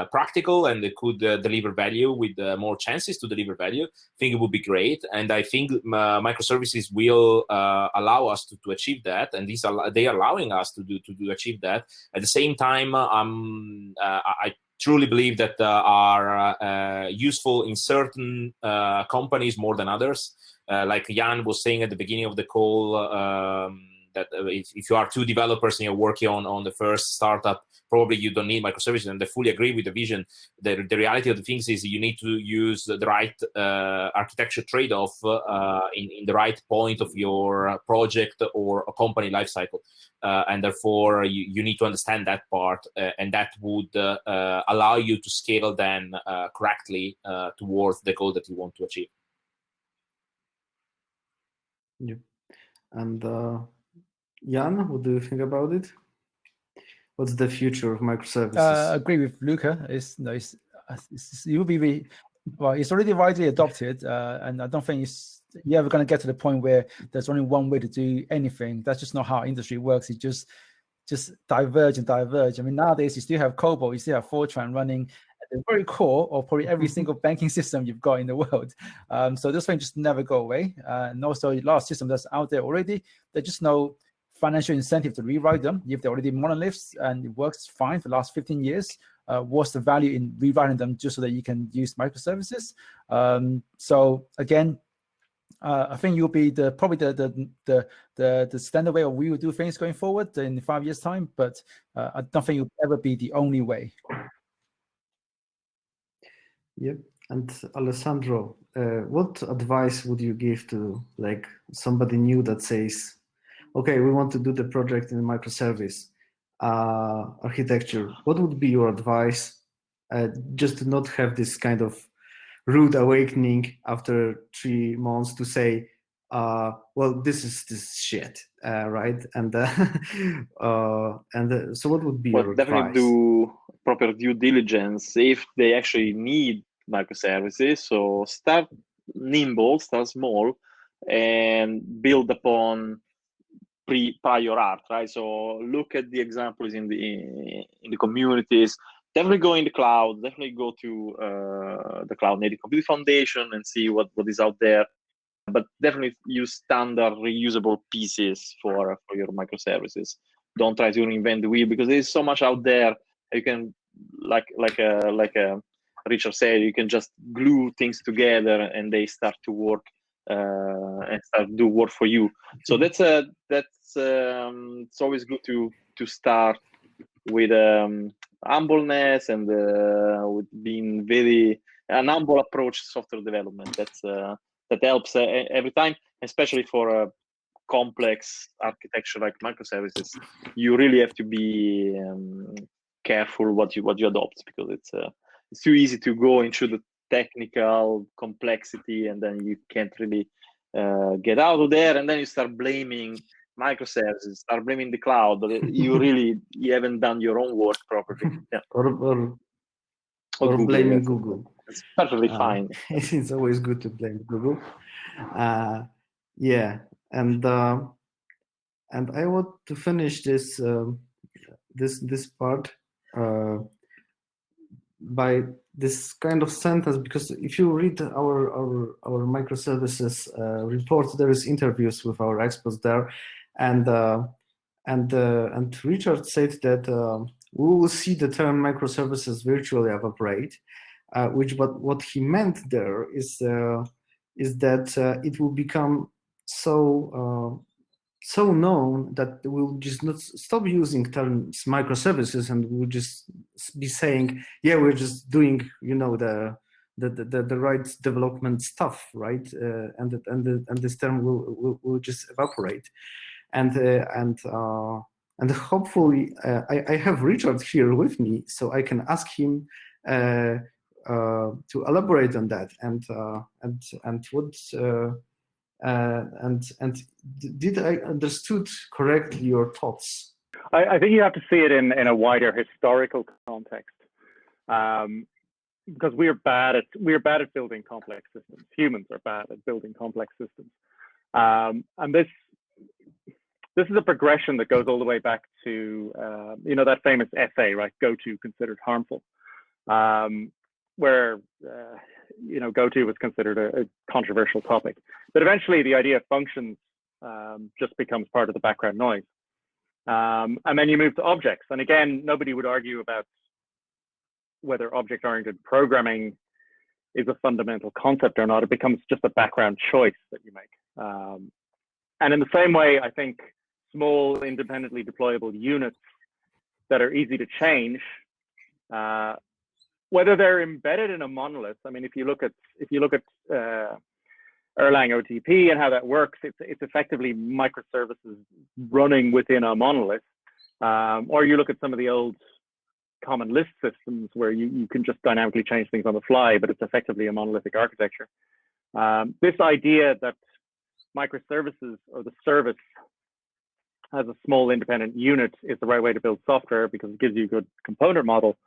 practical and it could deliver value with more chances to deliver value, I think it would be great. And I think microservices will allow us to achieve that, and they are allowing us to achieve that. At the same time, I truly believe that are useful in certain companies more than others. Like Jan was saying at the beginning of the call, that if you are 2 developers and you're working on the first startup, probably you don't need microservices. And I fully agree with the vision. The reality of the things is you need to use the right architecture trade-off in the right point of your project or a company lifecycle. And therefore, you need to understand that part, and that would allow you to scale then correctly towards the goal that you want to achieve. Yeah. And Jan, what do you think about it? What's the future of microservices? I agree with Luca. It will be well. It's already widely adopted, and I don't think it's you're ever going to get to the point where there's only one way to do anything. That's just not how industry works. It just diverge and diverge. I mean, nowadays you still have COBOL, you still have Fortran running at the very core of probably every single banking system you've got in the world. So this thing just never go away. And also a lot of systems that's out there already, there's just no financial incentive to rewrite them. If they're already monoliths and it works fine for the last 15 years, what's the value in rewriting them just so that you can use microservices? So again, I think you'll be probably the standard way of we will do things going forward in 5 years' time, but I don't think you'll ever be the only way. Yep. And Alessandro, what advice would you give to like somebody new that says, okay, we want to do the project in microservice architecture? What would be your advice just to not have this kind of rude awakening after 3 months to say, well, this is shit, right? And so what would be your definitely advice? Do proper due diligence if they actually need microservices. So start nimble, start small, and build upon prior art, right? So look at the examples in the communities. Definitely go in the cloud. Definitely go to the Cloud Native Computing Foundation and see what is out there. But definitely use standard reusable pieces for your microservices. Don't try to reinvent the wheel because there's so much out there. You can like Richard said, you can just glue things together and they start to work and start do work for you. So that's it's always good to start with humbleness and with being an humble approach to software development. That helps every time, especially for a complex architecture like microservices. You really have to be careful what you adopt, because it's too easy to go into the technical complexity and then you can't really get out of there, and then you start blaming microservices, start blaming the cloud, but you haven't done your own work properly. Yeah. Or Google, blaming yes. Google. It's perfectly fine. It's always good to blame Google. Yeah, and I want to finish this this part by this kind of sentence, because if you read our microservices report, there is interviews with our experts there, and Richard said that we will see the term microservices virtually evaporate, what he meant there is that it will become so known that we'll just not stop using terms microservices, and we'll just be saying, yeah, we're just doing, the right development stuff, right? And this term will just evaporate, and hopefully I have Richard here with me, so I can ask him to elaborate on that, and what. And did I understood correctly your thoughts? I think you have to see it in a wider historical context, because we're bad at building complex systems. Humans are bad at building complex systems, and this is a progression that goes all the way back to that famous essay, right? GoTo considered harmful, where GoTo was considered a controversial topic. But eventually the idea of functions just becomes part of the background noise. And then you move to objects. And again, nobody would argue about whether object-oriented programming is a fundamental concept or not. It becomes just a background choice that you make. And in the same way, I think small independently deployable units that are easy to change, whether they're embedded in a monolith. I mean, if you look at Erlang OTP and how that works, it's effectively microservices running within a monolith. Or you look at some of the old common list systems where you can just dynamically change things on the fly, but it's effectively a monolithic architecture. This idea that microservices or the service as a small independent unit is the right way to build software because it gives you a good component model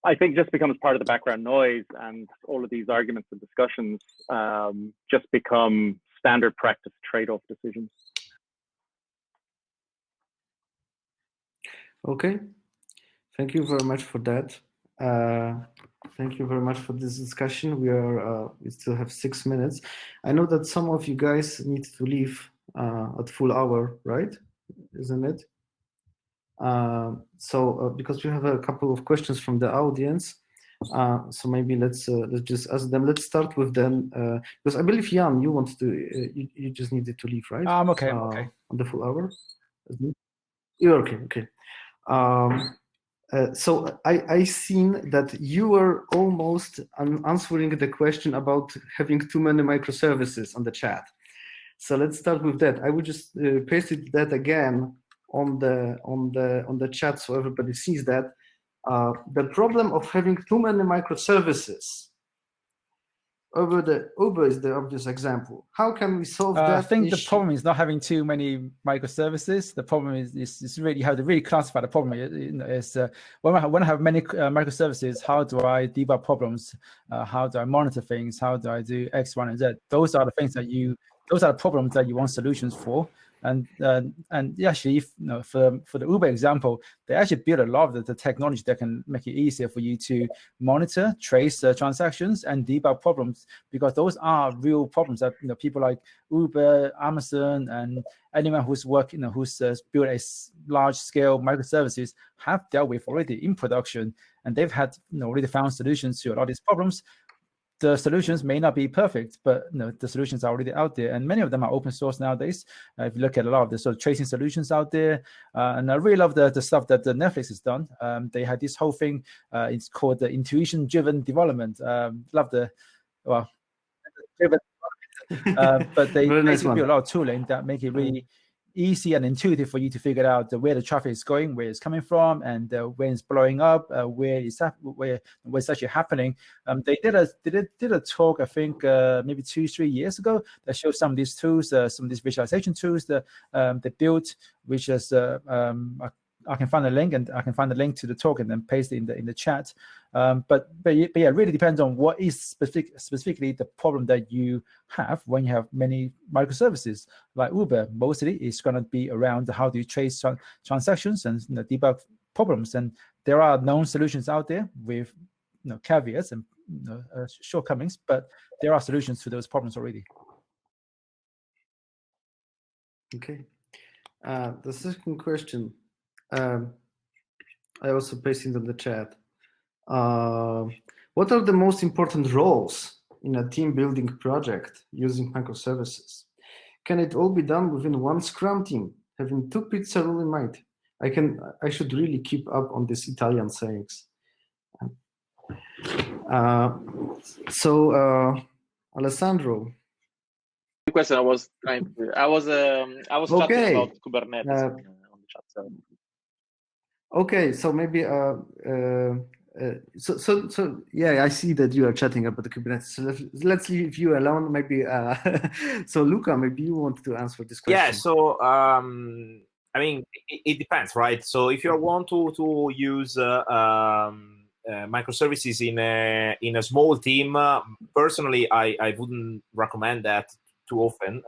I think just becomes part of the background noise, and all of these arguments and discussions just become standard practice trade-off decisions. Okay, thank you very much for that. Thank you very much for this discussion. We still have 6 minutes. I know that some of you guys need to leave at full hour, right? Isn't it? Because we have a couple of questions from the audience, so maybe let's just ask them. Let's start with them, because I believe Jan, you wanted to, you just needed to leave, right? I'm okay. I'm okay. On the full hour. You're okay. Okay. So I seen that you were almost answering the question about having too many microservices on the chat. So let's start with that. I would just paste that again on the chat so everybody sees that. The problem of having too many microservices Uber is the obvious example. How can we solve that I think issue? the problem is not having too many microservices. The problem is really how to really classify the problem. Is when I have many microservices, how do I debug problems? How do I monitor things? How do I do X, Y, and Z? Those are the things those are the problems that you want solutions for. And actually, if, for the Uber example, they actually build a lot of the technology that can make it easier for you to monitor, trace transactions, and debug problems, because those are real problems that people like Uber, Amazon, and anyone who's working, who's built a large-scale microservices have dealt with already in production, and they've had already found solutions to a lot of these problems. The solutions may not be perfect, but the solutions are already out there, and many of them are open source nowadays. If you look at a lot of the sort of tracing solutions out there, and I really love the stuff that the Netflix has done. They had this whole thing. It's called the intuition-driven development. Love the driven development, but they basically do a lot of tooling that make it really easy and intuitive for you to figure out where the traffic is going, where it's coming from, and when it's blowing up, where it's actually happening. They did a talk, I think maybe 2-3 years ago, that showed some of these tools, some of these visualization tools that they built, which is I can find a link, and I can find the link to the talk and then paste it in the chat. But yeah, it really depends on what is specifically the problem that you have when you have many microservices. Like Uber, mostly it's going to be around how do you trace transactions and debug problems. And there are known solutions out there with caveats and shortcomings, but there are solutions to those problems already. Okay. The second question. I also pasted in the chat. What are the most important roles in a team building project using microservices? Can it all be done within one Scrum team, having 2 pizza rule in mind? I should really keep up on these Italian sayings. Alessandro. The question I was trying to, I was chatting about Kubernetes on the chat. So. Okay, so maybe so yeah, I see that you are chatting about the Kubernetes. So let's leave you alone. Maybe so Luca, maybe you want to answer this question. Yeah. So I mean, it depends, right? So if you want to use microservices in a small team, personally, I wouldn't recommend that too often,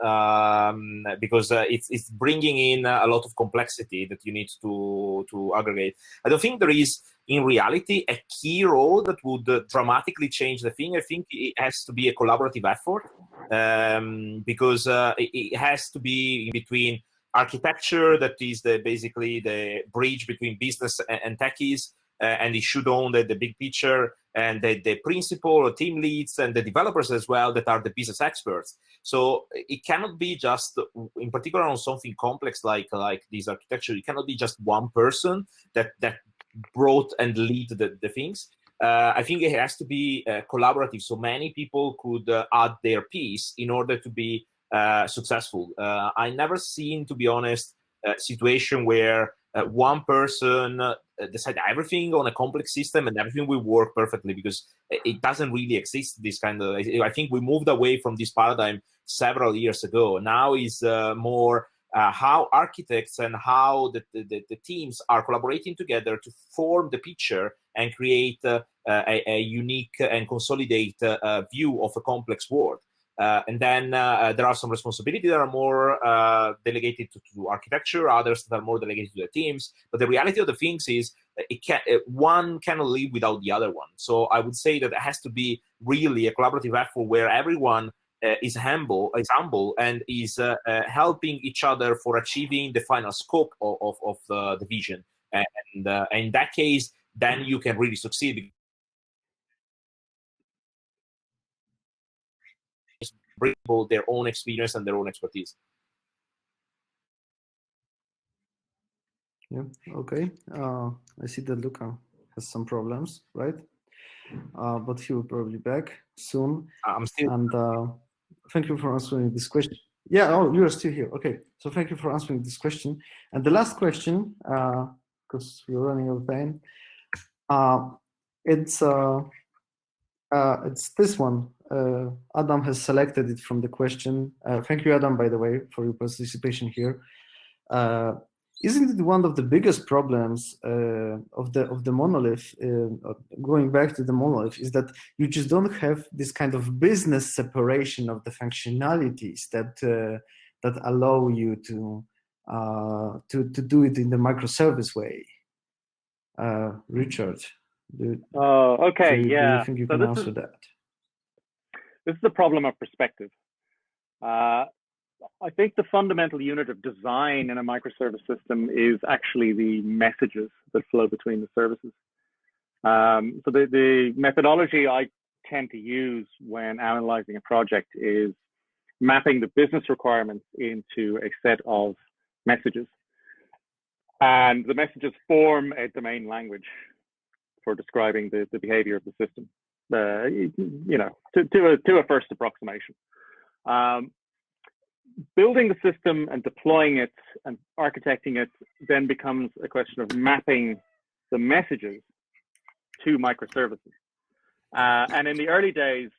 because it's bringing in a lot of complexity that you need to aggregate. I don't think there is, in reality, a key role that would dramatically change the thing. I think it has to be a collaborative effort, because it has to be in between architecture, that is basically the bridge between business and techies, and it should own the big picture, and the principal or team leads and the developers as well, that are the business experts. So it cannot be just, in particular on something complex like this architecture, it cannot be just one person that brought and lead the things. I think it has to be collaborative, so many people could add their piece in order to be successful. I never seen, to be honest, a situation where one person decide everything on a complex system and everything will work perfectly, because it doesn't really exist. This kind of, I think we moved away from this paradigm several years ago. Now is more how architects and how the teams are collaborating together to form the picture and create a unique and consolidate view of a complex world. And then there are some responsibilities that are more delegated to architecture, others that are more delegated to the teams. But the reality of the things is one cannot live without the other one. So I would say that it has to be really a collaborative effort where everyone is humble and is helping each other for achieving the final scope of the vision. And in that case, then you can really succeed. Bring both their own experience and their own expertise. Yeah. Okay. I see that Luca has some problems, right? But he will probably be back soon. I'm still. And thank you for answering this question. Yeah. Oh, you are still here. Okay. So thank you for answering this question. And the last question, because we're running out of time, it's this one. Adam has selected it from the question. Thank you, Adam, by the way, for your participation here. Isn't it one of the biggest problems of the monolith, going back to the monolith, is that you just don't have this kind of business separation of the functionalities that that allow you to do it in the microservice way? Richard, okay, yeah. Do you think you can answer that? This is the problem of perspective. I think the fundamental unit of design in a microservice system is actually the messages that flow between the services. So the methodology I tend to use when analyzing a project is mapping the business requirements into a set of messages. And the messages form a domain language for describing the behavior of the system, you know, to a first approximation. Building the system and deploying it and architecting it then becomes a question of mapping the messages to microservices. And in the early days,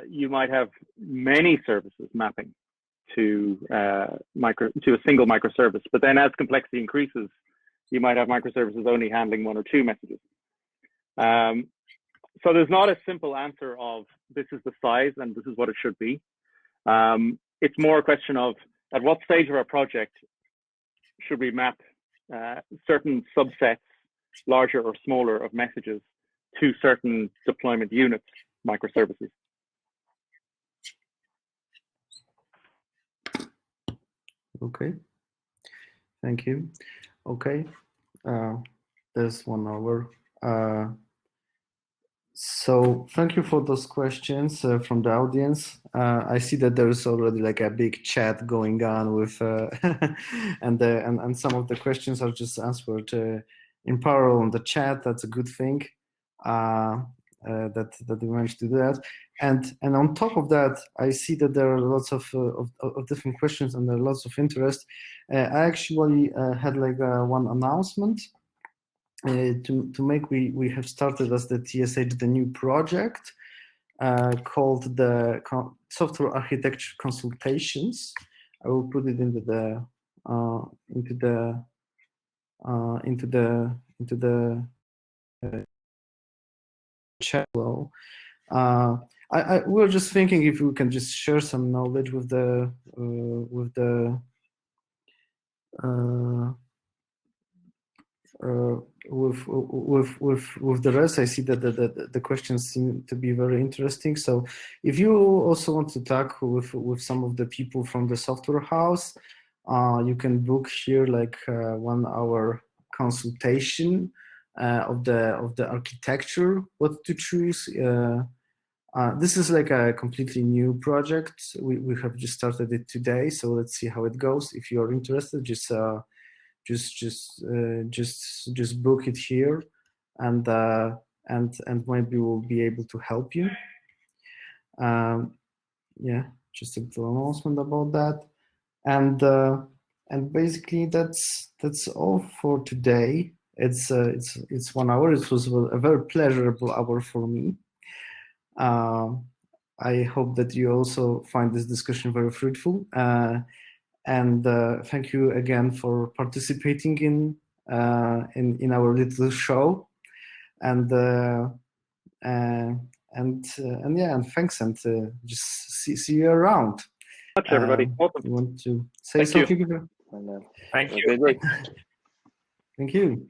you might have many services mapping to a single microservice. But then as complexity increases, you might have microservices only handling one or two messages. So there's not a simple answer of this is the size and this is what it should be. It's more a question of at what stage of our project should we map certain subsets, larger or smaller, of messages to certain deployment units, microservices. Okay, thank you. Okay, there's 1 hour. So thank you for those questions from the audience. I see that there is already like a big chat going on with, and some of the questions are just answered in parallel on the chat. That's a good thing that we managed to do that. And on top of that, I see that there are lots of different questions and there are lots of interest. I actually had like one announcement. To make, we have started as the TSH the new project called the Software Architecture Consultations. I will put it into the chat below. We're just thinking if we can just share some knowledge with the with the rest. I see that the questions seem to be very interesting. So if you also want to talk with some of the people from the software house, you can book here like 1 hour consultation of the architecture, what to choose. This is like a completely new project. We have just started it today, so let's see how it goes. If you are interested, just book it here, and maybe we'll be able to help you. Yeah, just a little announcement about that, and basically that's all for today. It's 1 hour. It was a very pleasurable hour for me. I hope that you also find this discussion very fruitful. And thank you again for participating in our little show. and yeah, and thanks, and just see you around. Much, everybody. Awesome. You want to say Thank you. something? Thank you. Great. Thank you.